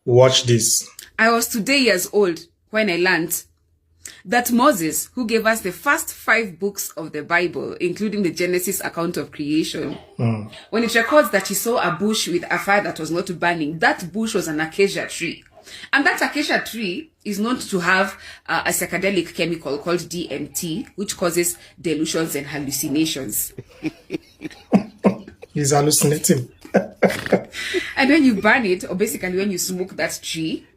Watch this. I was today years old when I learned that Moses, who gave us the first 5 books of the Bible, including the Genesis account of creation, when it records that he saw a bush with a fire that was not burning, that bush was an acacia tree. And that acacia tree is known to have a psychedelic chemical called DMT, which causes delusions and hallucinations. He's hallucinating. And when you burn it, or basically when you smoke that tree,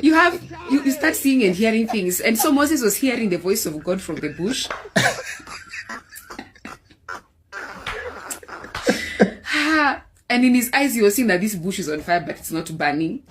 you start seeing and hearing things. And so Moses was hearing the voice of God from the bush. And in his eyes, he was seeing that this bush is on fire, but it's not burning.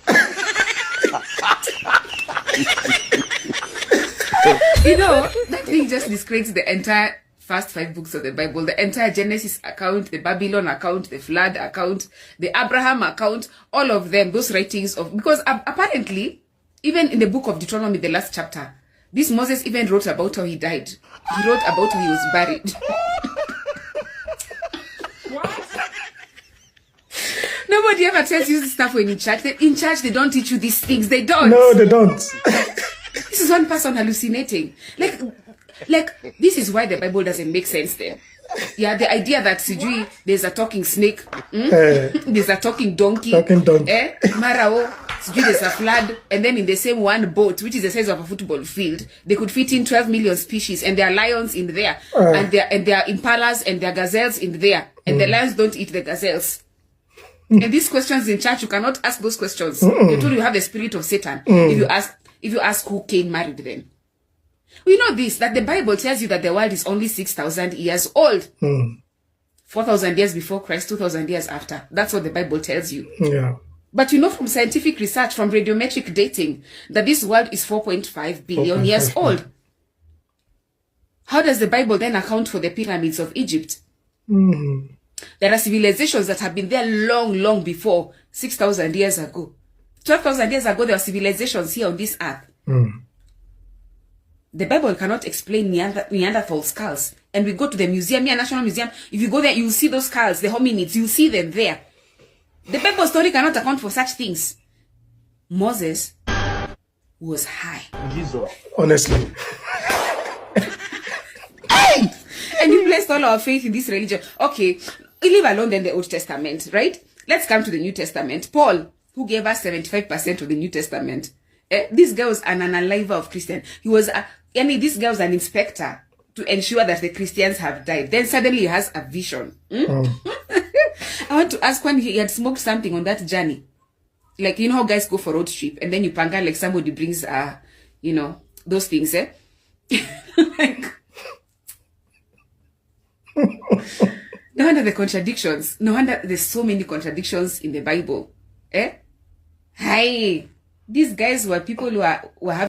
You know, that thing just describes the entire first 5 books of the Bible, the entire Genesis account, the Babylon account, the flood account, the Abraham account, all of them, those writings of, because apparently, even in the book of Deuteronomy, the last chapter, this Moses even wrote about how he died. He wrote about how he was buried. Nobody ever tells you this stuff when in church. In church, they don't teach you these things. They don't. No, they don't. This is one person hallucinating. Like this is why the Bible doesn't make sense there. Yeah, the idea that Sijui, there's a talking snake, there's a talking donkey, Marao, Sijui, there's a flood, and then in the same one boat, which is the size of a football field, they could fit in 12 million species, and there are lions in there, and there are impalas and there are gazelles in there, and the lions don't eat the gazelles. And these questions in church, you cannot ask those questions. They told you have the spirit of Satan. If you ask who Cain married them. We know this, that the Bible tells you that the world is only 6,000 years old. 4,000 years before Christ, 2,000 years after. That's what the Bible tells you. Yeah. But you know from scientific research, from radiometric dating, that this world is 4.5 billion years old. How does the Bible then account for the pyramids of Egypt? There are civilizations that have been there long, long before, 6,000 years ago. 12,000 years ago, there were civilizations here on this earth. The Bible cannot explain Neanderthal skulls. And we go to the museum, National Museum. If you go there, you'll see those skulls, the hominids, you'll see them there. The Bible story cannot account for such things. Moses was high. Jesus. Honestly. And we placed all our faith in this religion. Okay, leave alone then the Old Testament, right? Let's come to the New Testament. Paul, who gave us 75% of the New Testament. This guy was an unaliver of Christians. He was, this guy was an inspector to ensure that the Christians have died. Then suddenly he has a vision. I want to ask when he had smoked something on that journey. Like, you know how guys go for road trip and then you panga, like somebody brings, you know, those things, like, no wonder the contradictions. No wonder there's so many contradictions in the Bible. Hi, these guys were people who were having